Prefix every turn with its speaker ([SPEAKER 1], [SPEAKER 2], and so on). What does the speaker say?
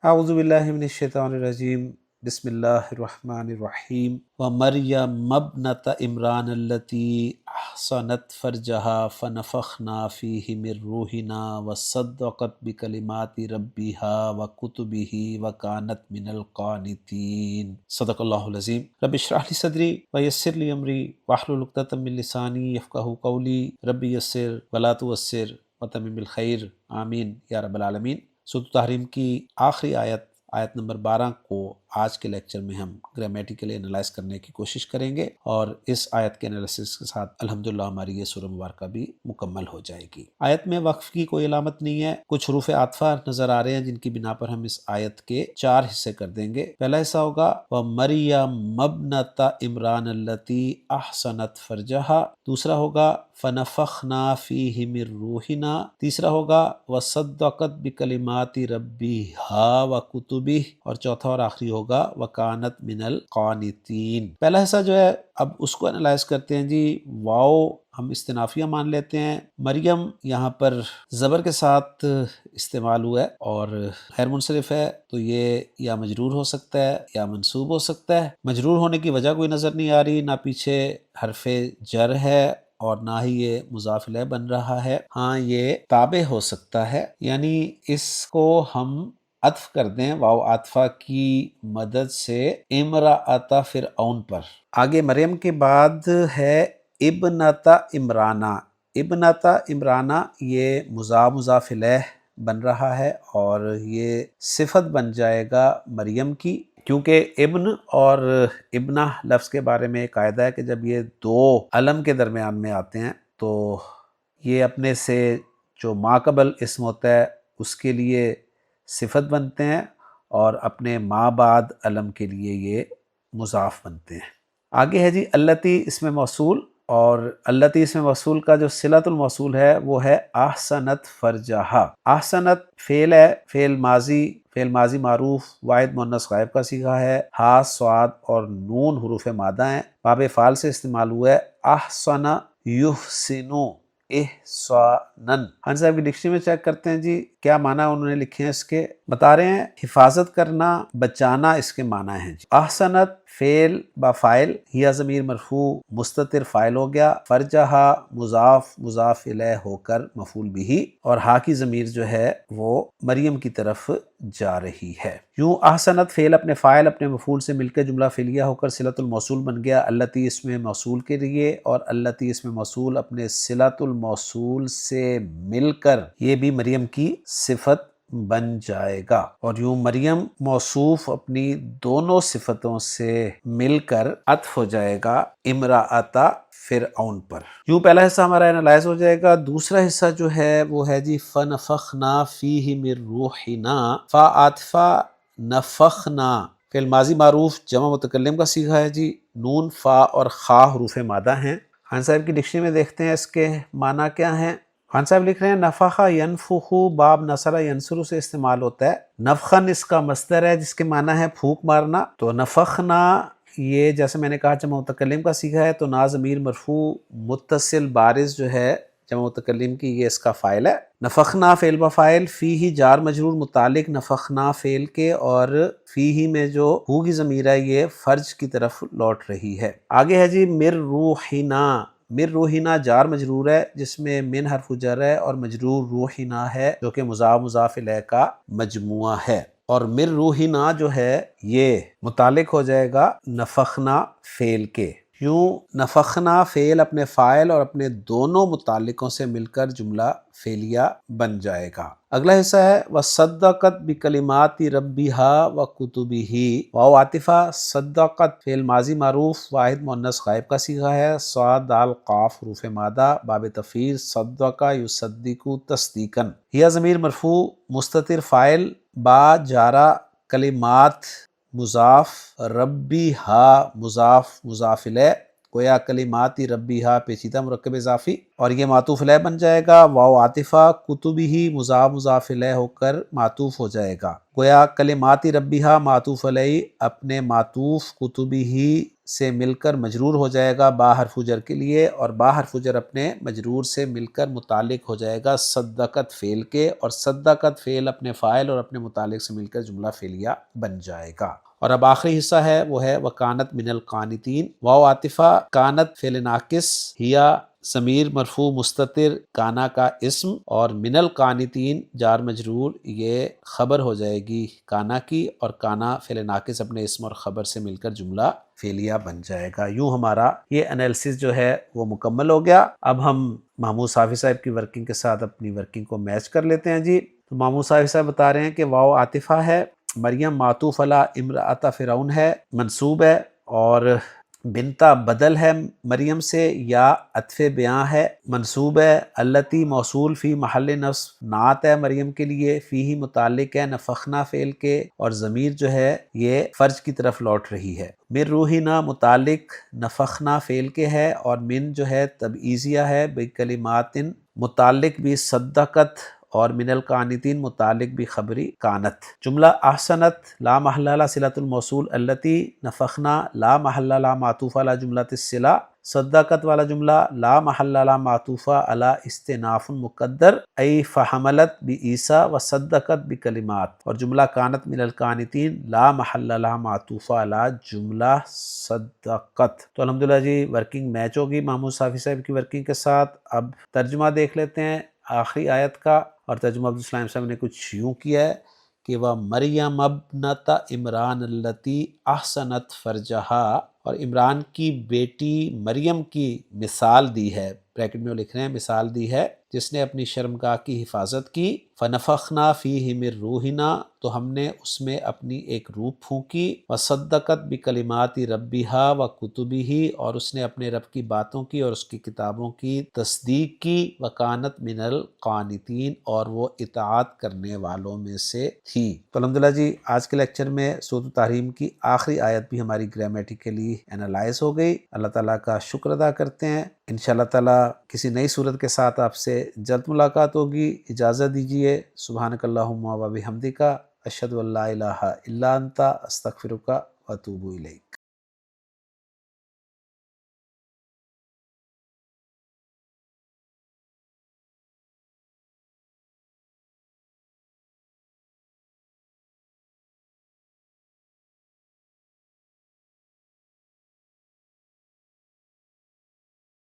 [SPEAKER 1] اعوذ باللہ من الشیطان الرجیم، بسم اللہ الرحمن الرحیم۔ ومریم ابنۃ عمران التی احصنت فرجہا فنفخنا فیہ من روحنا وصدقت بکلمات ربہا وکتبہ وکانت من القانتین۔ صدق اللہ العظیم۔ رب اشرح لی صدری ویسر لی امری واحلل عقدۃ من لسانی یفقہوا قولی، رب یسر ولا تعسر وتمم بالخیر، آمین یا رب العالمین۔ سورۃ التحریم کی آخری آیت نمبر 12 کو آج کے لیکچر میں ہم گرامیٹیکلی انالائز کرنے کی کوشش کریں گے، اور اس آیت کے انالیسس کے ساتھ الحمدللہ ہماری یہ سورہ مبارکہ بھی مکمل ہو جائے گی۔ آیت میں وقف کی کوئی علامت نہیں ہے، کچھ حروف عاطفہ نظر آ رہے ہیں جن کی بنا پر ہم اس آیت کے 4 حصے کر دیں گے۔ پہلا حصہ ہوگا وَمَرْيَمَ ابْنَتَ عِمْرَانَ الَّتِي أَحْصَنَتْ فَرْجَهَا، دوسرا ہوگا فَنَفَخْنَا فِيهِ مِن رُوحِنَا، تیسرا ہوگا وَصَدَّقَتْ بِكَلِمَاتِ رَبِّهَا وَكُتُبِهِ، اور چوتھا اور آخری ہوگا وَكَانَتْ مِنَ الْقَانِتِينَ۔ پہلا حصہ جو ہے اب اس کو انالائز کرتے ہیں جی۔ واو ہم استنافیہ مان لیتے ہیں، مریم یہاں پر زبر کے ساتھ استعمال ہوا ہے اور غیر منصرف ہے، تو یہ یا مجرور ہو سکتا ہے یا منصوب ہو سکتا ہے۔ مجرور ہونے کی وجہ کوئی نظر نہیں آ رہی، نہ پیچھے حرف جر ہے اور نہ ہی یہ مضاف الیہ بن رہا ہے۔ ہاں یہ تابع ہو سکتا ہے، یعنی اس کو ہم عطف کر دیں واو عاطفہ کی مدد سے امرأۃ فرعون پر۔ آگے مریم کے بعد ہے ابنۃ عمرانہ۔ ابنۃ عمرانہ یہ مضاف الیہ بن رہا ہے اور یہ صفت بن جائے گا مریم کی، کیونکہ ابن اور ابنہ لفظ کے بارے میں ایک قاعدہ ہے کہ جب یہ دو علم کے درمیان میں آتے ہیں تو یہ اپنے سے جو ماقبل اسم ہوتا ہے اس کے لیے صفت بنتے ہیں اور اپنے ما بعد علم کے لیے یہ مضاف بنتے ہیں۔ آگے ہے جی التی اسم موصول، اور التی اسم موصول کا جو صلۃ الموصول ہے وہ ہے احسنت فرجہا۔ احسنت فعل ہے، فعل ماضی معروف واحد مؤنث غائب کا صیغہ ہے، ہا صاد اور نون حروف مادہ ہیں، باب فعل سے استعمال ہوا ہے۔ احسن یحسن احسانن۔ ہاں صاحب کی ڈکشنری میں چیک کرتے ہیں جی کیا معنی انہوں نے لکھے ہیں اس کے، بتا رہے ہیں حفاظت کرنا، بچانا اس کے معنی ہیں جی۔ احسنت فعل با فاعل، ہیا ضمیر مرفوع مستتر فاعل ہو گیا، فرجہا مضاف الیہ ہو کر مفعول بہ، اور ہا کی ضمیر جو ہے وہ مریم کی طرف جا رہی ہے۔ یوں احسنت فعل اپنے فاعل اپنے مفعول سے مل کے جملہ فعلیہ ہو کر صلۃ الموصول بن گیا التی اسم موصول کے لیے، اور التی اسم موصول اپنے صلۃ الموصول سے مل کر یہ بھی مریم کی صفت بن جائے گا، اور یوں مریم موصوف اپنی دونوں صفتوں سے مل کر عطف ہو جائے گا امرأۃ فرعون پر۔ یوں پہلا حصہ ہمارا انالائز ہو جائے گا۔ دوسرا حصہ جو ہے وہ ہے جی فنفخنا فیہ من روحنا۔ فا عاطفہ نفخنا فعل ماضی معروف جمع متکلم کا صیغہ ہے جی، نون فا اور خا حروف مادہ ہیں۔ خان صاحب کی ڈکشنری میں دیکھتے ہیں اس کے معنی کیا ہیں۔ خان صاحب لکھ رہے ہیں نفخ ینفخ باب نصر ینصر سے استعمال ہوتا ہے، نفخن اس کا مصدر ہے جس کے معنی ہے پھونک مارنا، تو نفخنا یہ جیسے میں نے کہا جمع متکلم کا صیغہ ہے، تو نا ضمیر مرفوع متصل بارز جو ہے جمع متکلم کی یہ اس کا فاعل ہے۔ نفخنا فعل با فاعل، فیہ جار مجرور متعلق نفخنا فعل کے، اور فیہ میں جو ہو کی ضمیر ہے یہ فرج کی طرف لوٹ رہی ہے۔ آگے ہے جی مر روحنا۔ مر روحنا جار مجرور ہے جس میں من حرف جر ہے اور مجرور روحنا ہے جو کہ مضاف الیہ کا مجموعہ ہے، اور مر روحنا جو ہے یہ متعلق ہو جائے گا نفخنا فعل کے۔ یوں نفخنا فعل اپنے فاعل اور اپنے دونوں متعلقوں سے مل کر جملہ فعلیہ بن جائے گا۔ اگلا حصہ ہے وصدقت بکلمات ربہا وکتبہ۔ واو عاطفہ صدقت فعل ماضی معروف واحد مؤنث غائب کا صیغہ ہے، صاد دال قاف حروف مادہ، باب تفعیل صدق یصدق تصدیقا، ہیا ضمیر مرفوع مستتر فاعل، با جارہ کلمات مضاف، ربی ہا مضاف الیہ، گویا کلمات ربیہا پیچیدہ مرکب اضافی، اور یہ معطوف الیہ بن جائے گا۔ واو عاطفہ کتبہ مضاف الیہ ہو کر معطوف ہو جائے گا، گویا کلمات ربیہا معطوف علیہ اپنے معطوف کتبہ سے مل کر مجرور ہو جائے گا با حرف جر کے لیے، اور با حرف جر اپنے مجرور سے مل کر متعلق ہو جائے گا صدقت فعل کے، اور صدقت فعل اپنے فاعل اور اپنے متعلق سے مل کر جملہ فعلیہ بن جائے گا۔ اور اب آخری حصہ ہے وہ ہے وکانت من القانتین، واو عاطفہ، کانت فعل ناقص، ہیا ضمیر مرفوع مستتر کانا کا اسم، اور من القانتین جار مجرور یہ خبر ہو جائے گی کانا کی، اور کانا فعل ناقص اپنے اسم اور خبر سے مل کر جملہ فعلیہ بن جائے گا۔ یوں ہمارا یہ انالیسس جو ہے وہ مکمل ہو گیا۔ اب ہم محمود صافی صاحب کی ورکنگ کے ساتھ اپنی ورکنگ کو میچ کر لیتے ہیں جی۔ تو محمود صافی صاحب بتا رہے ہیں کہ واو عاطفہ ہے، مریم معطوف علی امرأۃ فرعون ہے، منصوب ہے، اور بنتا بدل ہے مریم سے، یا عطف بیاں ہے، منصوب ہے، التی موصول فی محل نصب نعت ہے مریم کے لیے، فی متعلق ہے نفخنا فعل کے، اور ضمیر جو ہے یہ فرج کی طرف لوٹ رہی ہے۔ من روحنا متعلق نفخنا فعل کے ہے، اور من جو ہے تبعیضیہ ہے، بکلمات متعلق بھی صدقت، اور من القانتین متعلق بھی خبری کانت۔ جملہ احسنت لا محل لها صلۃ الموصول التی، نفخنا لا محل لها معطوف علی جملۃ الصلہ، صدقت والا جملہ لا محل لها معطوف علی استئناف مقدر ای فحملت بعیسیٰ وصدقت بکلمات، اور جملہ کانت من القانتین لا محل لها معطوف علی جملہ صدقت۔ تو الحمدللہ جی ورکنگ میچ ہوگی محمود صافی صاحب کی ورکنگ کے ساتھ۔ اب ترجمہ دیکھ لیتے ہیں آخری آیت کا، اور ترجمہ عبدالسلام صاحب نے کچھ یوں کیا ہے کہ وہ مریم ابنت عمران التی احسنت فرجہا، اور عمران کی بیٹی مریم کی مثال دی ہے، بریکٹ میں وہ لکھ رہے ہیں مثال دی ہے، جس نے اپنی شرمگاہ کی حفاظت کی، فنفخنا فیہ من روحنا، تو ہم نے اس میں اپنی ایک روح پھونکی، وصدقت بکلمات ربہا وکتبہ، اور اس نے اپنے رب کی باتوں کی اور اس کی کتابوں کی تصدیق کی، وکانت من القانتین، اور وہ اطاعت کرنے والوں میں سے تھی۔ تو الحمدللہ جی آج کے لیکچر میں سورۃ التحریم کی آخری آیت بھی ہماری گرامیٹیکلی انالائز ہو گئی۔ اللہ تعالیٰ کا شکر ادا کرتے ہیں۔ انشاءاللہ تعالیٰ کسی نئی صورت کے ساتھ آپ سے جلد ملاقات ہوگی۔ اجازت دیجیے۔ سبحانک اللہم و بحمدک، اشہد ان لا الہ الا انت، استغفرک و اتوب الیک۔